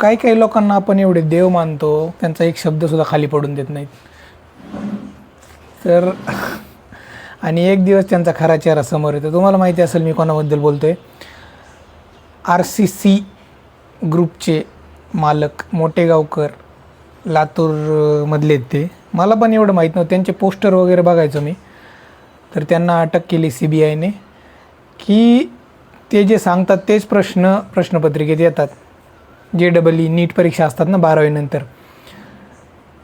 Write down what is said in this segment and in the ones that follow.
काही काही लोकांना आपण एवढे देव मानतो, त्यांचा एक शब्दसुद्धा खाली पडून देत नाहीत. तर आणि एक दिवस त्यांचा खरा चेहरा समोर येतो. तुम्हाला माहिती असेल मी कोणाबद्दल बोलतो आहे. RCC ग्रुपचे मालक मोटेगावकर, लातूरमधले आहेत ते. मला पण एवढं माहीत नव्हतं. त्यांचे पोस्टर वगैरे बघायचो मी. तर त्यांना अटक केली CBIने की ते जे सांगतात तेच प्रश्नपत्रिकेत येतात. JEE नीट परीक्षा असतात ना 12वी नंतर.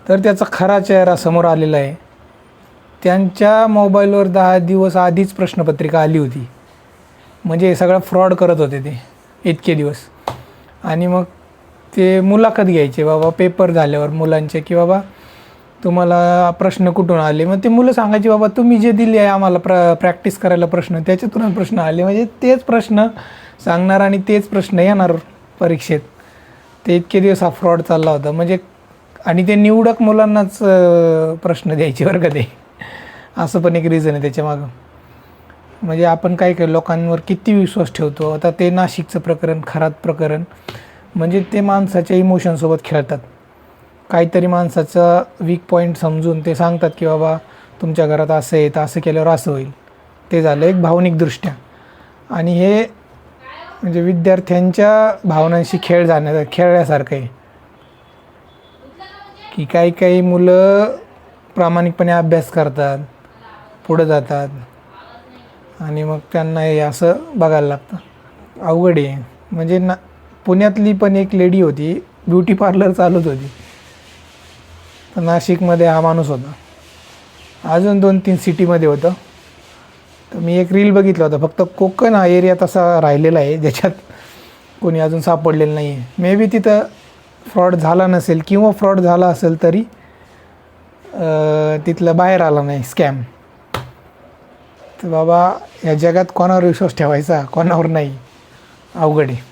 तर त्याचा खरा चेहरा समोर आलेला आहे. त्यांच्या मोबाईलवर 10 दिवस आधीच प्रश्नपत्रिका आली होती. म्हणजे सगळं फ्रॉड करत होते ते इतके दिवस. आणि मग ते मुलाखत घ्यायचे बाबा पेपर झाल्यावर मुलांचे, की बाबा तुम्हाला प्रश्न कुठून आले. मग ते मुलं सांगायचे बाबा तुम्ही जे दिले आहे आम्हाला प्रॅक्टिस करायला प्रश्न, त्याच्यातूनच प्रश्न आले. म्हणजे तेच प्रश्न सांगणार आणि तेच प्रश्न येणार परीक्षेत. ते इतके दिवस हा फ्रॉड चालला होता. म्हणजे आणि ते निवडक मुलांनाच प्रश्न द्यायचे बरं का ते. असं पण एक रिझन आहे त्याच्यामागं. म्हणजे आपण काय काय लोकांवर किती विश्वास ठेवतो. आता ते नाशिकचं प्रकरण, खरात प्रकरण, म्हणजे ते माणसाच्या इमोशनसोबत खेळतात. काहीतरी माणसाचा वीक पॉईंट समजून ते सांगतात की बाबा तुमच्या घरात असं आहे तर असं केल्यावर असं होईल. ते झालं एक भावनिकदृष्ट्या. आणि हे म्हणजे विद्यार्थ्यांच्या भावनांशी खेळल्यासारखं आहे. की काही काही मुलं प्रामाणिकपणे अभ्यास करतात, पुढं जातात आणि मग त्यांना हे असं बघायला लागतं. अवघड आहे. म्हणजे पुण्यातली पण एक लेडी होती, ब्युटी पार्लर चालवत होती. तर नाशिकमध्ये हा माणूस होता. अजून 2-3 सिटीमध्ये होतं. तर मी एक रील बघितला होता. फक्त कोकण हा एरिया तसा राहिलेला आहे ज्याच्यात कोणी अजून सापडलेलं नाही आहे. मे बी तिथं फ्रॉड झाला नसेल किंवा फ्रॉड झाला असेल तरी तिथलं बाहेर आला नाही स्कॅम. तर बाबा या जगात कोणावर विश्वास ठेवायचा, कोणावर नाही, अवघड आहे.